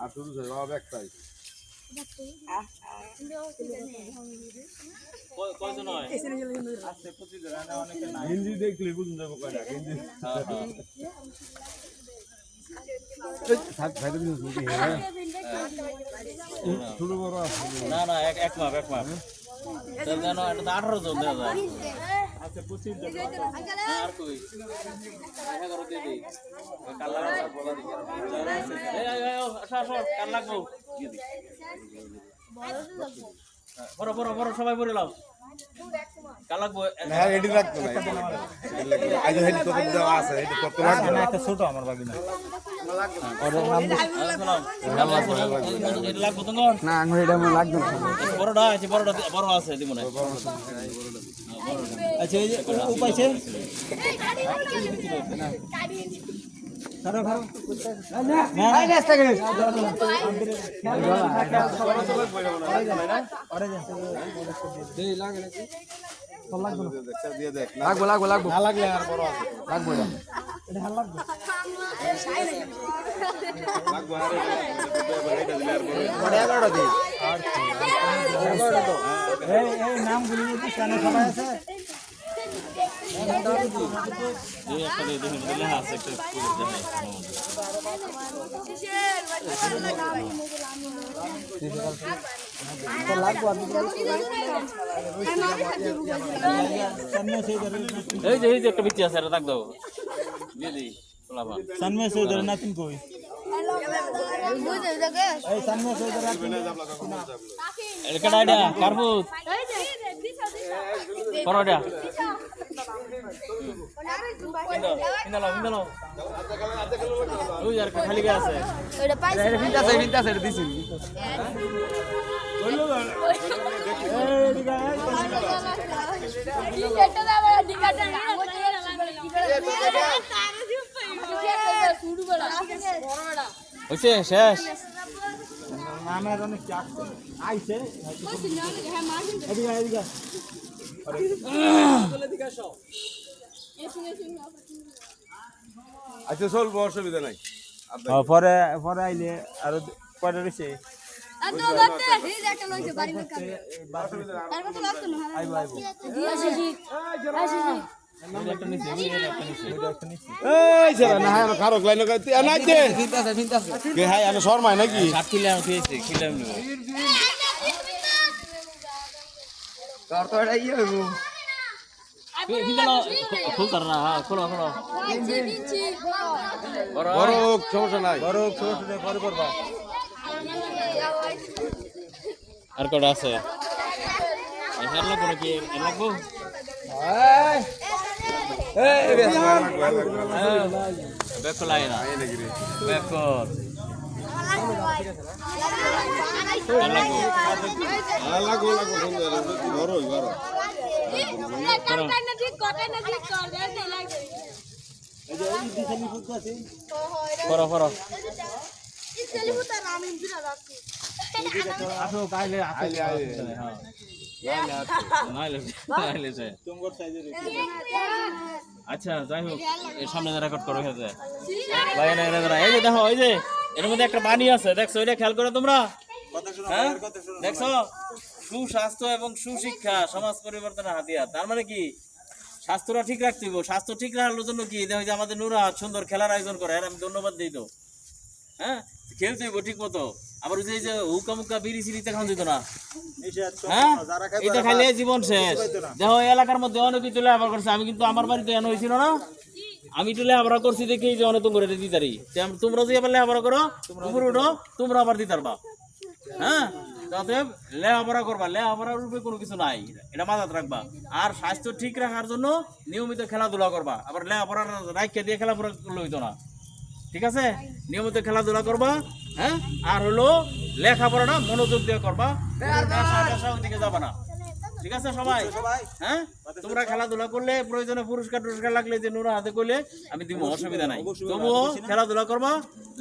আর শুধু জবাব একটাই। হিন্দি দেখলে বুঝুন যাবো কয়টা হিন্দি। ছোট বড় আছে না না এক মাপ 18 জন দেওয়া যায়। আচ্ছা 25 জন আর কই 11 দিয়ে দেই কাল্লা বলা দিই এই আসো কাল লাগবো দিয়ে দিই বড় সবাই বলে লাও কাল লাগবো না রেডি রাখতো না আজ হেডি তো দেওয়া আছে হেডি তো লাগবে না একটা ছোট আমার বাগিনা ওর নাম এটা লাগবো তো না আঙ্গুর এটা আমার লাগবে না বড়টা আছে বড় আছে দিব না আচ্ছা এই যে উপাইছে খারাপ না না রাস্তা গেলে দেই লাগে নাকি দিয়ে দেখ লাগবো না লাগলে আর বড় আছে লাগবো লাগবে আর এটা দিলে আর বড় 11টা দিই আর 11টা তো এই নামগুলো কি কানে সবাই আছে এই একটা দিয়ে দেখুন লেখা আছে একটা এই যে একটা বিচি আছে এটা দাগ দাও দিয়ে দিই পোলাপা সন্মে সৈদর নাতিন কই এই সন্মে সৈদর নাতিন এটা আইডিয়া কারবুত পরোটা ইন্দালো ওই আর খালি গে আছে ওটা পাইছে এটা ফিনতাছে এটা দিছি এটা দাও ডিকাটা শুরু করা বড়টা হইছে শেষ নামের অনেক চাপ আইছে কইছি না হ্যাঁ মারবেন এদিকে আচ্ছা চলবো অসুবিধা নাই পরে আইলে আর কয়টা রইছে আর তো লাগতে এই একটা লইছে বাড়ি মে কাজ আর কত লাগতো না আইবো আসি একটা নিচে এই ছেড়া না হায় খারক লাইন কইতে নাই দে ফিনতাছে কে হাই আমি শর্মাই নাকি 7 কিলো আমি পেয়েছি কিলো নিব তোর তো এটা ইয়ে হইবো কিলো খুলতার না হ্যাঁ খোলো নিচি বড় বড় হোক, সমস্যা নাই বড় ছোট পরে করবা আর কটা আছে এর লাগবো নাকি এর লাগবো এই ব্যাক লাই না ব্যাক কর লাগো সুন্দর বড় বড় পর আসো কাইলে আইলে নাইলে যায় তোমার সাইজের আচ্ছা যাই হোক এর সামনে রেকর্ড করো হয়েছে ভাই না এই যে দেখো এই যে এর মধ্যে একটা বাণী আছে দেখছো এটা খেয়াল করো তোমরা হ্যাঁ দেখছো সুস্বাস্থ্য এবং সুশিক্ষা সমাজ পরিবর্তনের হাতিয়ার তার মানে কি স্বাস্থ্যটা ঠিক রাখতে হবে স্বাস্থ্য ঠিক রাখার জন্য কি দেখো যে আমাদের নুরা সুন্দর খেলার আয়োজন করে আর আমি ধন্যবাদ দিই তো হ্যাঁ খেলতে হইব ঠিক মতো আবার ওই যে হুকা মুকা বিড়ি সিড়িতে খাওয়া যেত না হ্যাঁ এটা খাইলে জীবন শেষ দেখো এলাকার মধ্যে অনেক কিছু লেখাপড়া করছে আমি কিন্তু আমার বাড়িতে এনে হয়েছিল না আমি তো লেখাপড়া করছি দেখেই যে অনেক তোমরা দিতারি তোমরা যদি আবার লেখাপড়া করো উপরে উঠো তোমরা আবার দিতারবা হ্যাঁ অতএব লেখাপড়া করবা লেখাপড়ার উপরে কোনো কিছু নাই এটা মাথায় রাখবা আর স্বাস্থ্য ঠিক রাখার জন্য নিয়মিত খেলাধুলা করবা আবার লেখাপড়া রাখিয়া দিয়ে খেলাধুলা করলে হইতো না ঠিক আছে নিয়মিত খেলাধুলা করবা হ্যাঁ আর হলো লেখাপড়াটা মনোযোগ দিয়ে করবা ওইদিকে যাবা না ঠিক আছে সবাই হ্যাঁ তোমরা খেলাধুলা করলে প্রয়োজনে পুরস্কার লাগলে যে নুরা হাতে করলে আমি দিব অসুবিধা নাই তবুও খেলাধুলা করবা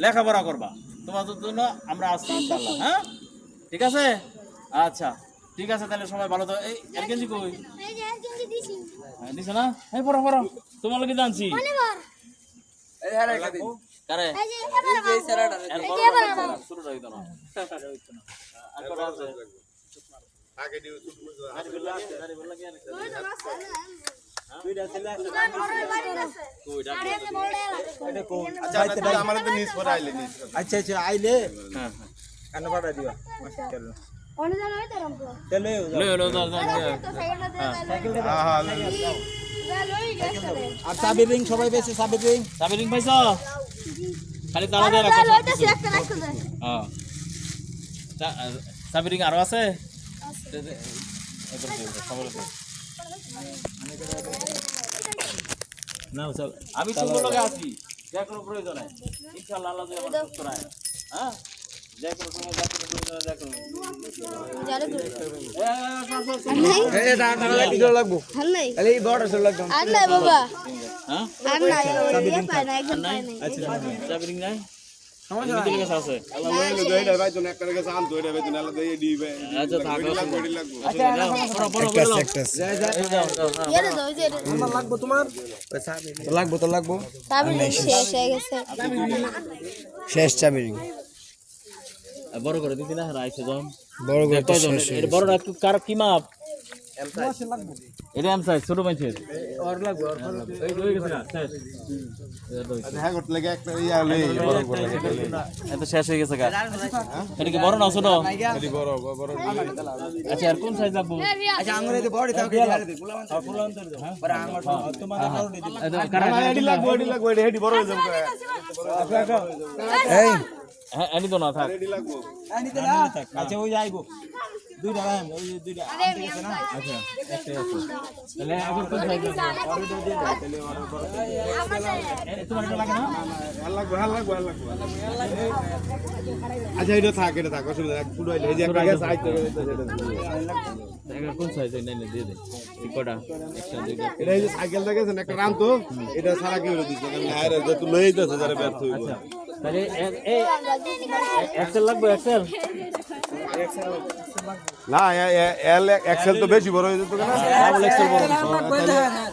লেখাপড়া করবা তোমাদের জন্য আমরা আসছি ইনশাআল্লাহ হ্যাঁ ঠিক আছে আচ্ছা ঠিক আছে তাহলে সবাই ভালো তো এই এলকেজি কই দিছ না এই পড়ো তোমার লাগি জানছি কারে এই যে এবার আমার শুরু হইতো না আর কত আছে আগে দিও আরে বললা আরে বললা কি আছে দুইটা ছেলে কইটা আরে এত বড় এটা কো আচ্ছা আমাদের তো নিজ পরে আইলে নিজ আচ্ছা আচ্ছা আইলে হ্যাঁ কান পাড়া দিবা চলো অন্য জায়গা হইতো রামপুর চলো লই লই দাও তো সাইকেল দে হ্যাঁ হ্যাঁ লই গেছে আর চাবি রিং সবাই পেয়েছে চাবি রিং চাবি রিং পাইছো খালি তালা দিয়ে রাখো লইতেছি একটা রাখতে দে হ্যাঁ চাবি রিং আরো আছে নাও সব আমি তোমার লগে আছি যে কোনো প্রয়োজন নাই ইনশাআল্লাহ আল্লাহ যদি আমাকে সুস্থ রাখে হ্যাঁ যে কোনো সময় যা কোনো প্রয়োজন দেখো যারে দূর এই দাঁড়া কিলো লাগবো ভাল নাই খালি এই বড় সব লাগবে আর নাই বাবা হ্যাঁ আর নাই ইয়ে পায় না একদম পায় নাই আচ্ছা চাবি রিং নাই সমস্যা এমনি দিলে আছে আল্লাহ লইলো দইটা ভাই তো একটা রেখে আন দইটা ভাই তো আল্লাহ দই দিবে আচ্ছা থাকো লাগবো লাগবো বড় বড় বড় ইয়ে দাও যে আমার লাগবো তোমার লাগবো তো লাগবো চাবি শেষ হয়ে গেছে শেষ চাবি রিং বড় করে দিদি না রাইছে জন বড় করে তো কয়জন শেষ এর বড়টা একটু কার কি মাপ এটা এম সাইজ ছোট মাইছের আর লাগবো এই হয়ে গেছে না শেষ হ্যাঁ করতে লাগে একটা ইয়া লই বড় করে এত শেষ হয়ে গেছে গা এটা কি বড় না ছোট এটি বড় বড় আচ্ছা আর কোন সাইজ লাগবো আচ্ছা আঙ্গুরে তো বড় তাও দিয়ে দে পুলান তো দাও পরে আঙ্গুর তোমার কারো দিদি এটি লাগবো এটি বড় হয়ে যাবে এই হ্যাঁ এনি তো না থাক এটি লাগবো আনিতে না আচ্ছা ওই যাইবো দুইটা রাম ওই দুইটা আনতে গেছে না আচ্ছা একটাই আছে তাহলে এখন কোন সাইজ লাগবে তোমার এটা লাগে না হ্যাঁ লাগবো আচ্ছা এটা থাক অসুবিধা নাই পুরো এই যে একটা গ্যাস আইতে এখন কোন সাইজ নাই না দিয়ে দে এই কটা একটা দুইটা এটা এই যে সাইকেল দেখেছেন একটা রাম তো এটা সারা কি হলো দিছে আরে যত লই যাইতেছে যারা ব্যর্থ হইব তাহলে এই এক্সেল লাগবে এক্সেল না এল এক্সেল তো বেশি বড় হয়ে যেত না ডাবল এক্সেল বড়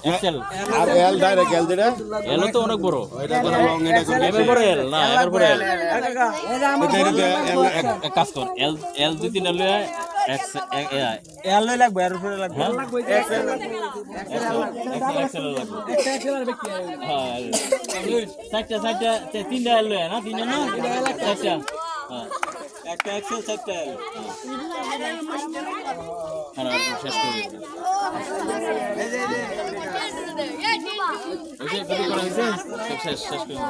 এক্সেল আর এল ডাইরেক্ট এল যেটা এল তো অনেক বড় এটা করে লং এটা করে এবার বড় এল না এবার বড় এল এটা এক কাজ কর এল এল দুই তিন এল এক্স এল লই লাগবে আর উপরে লাগবে এক্সেল লাগবে হ্যাঁ চারটা তিনটা এল না তিনটা না চারটা হ্যাঁ একটা এক্সেল চারটা এল হ্যাঁ শেষ করে দিই ওই যে কত করা হয়েছে শেষ করে দিই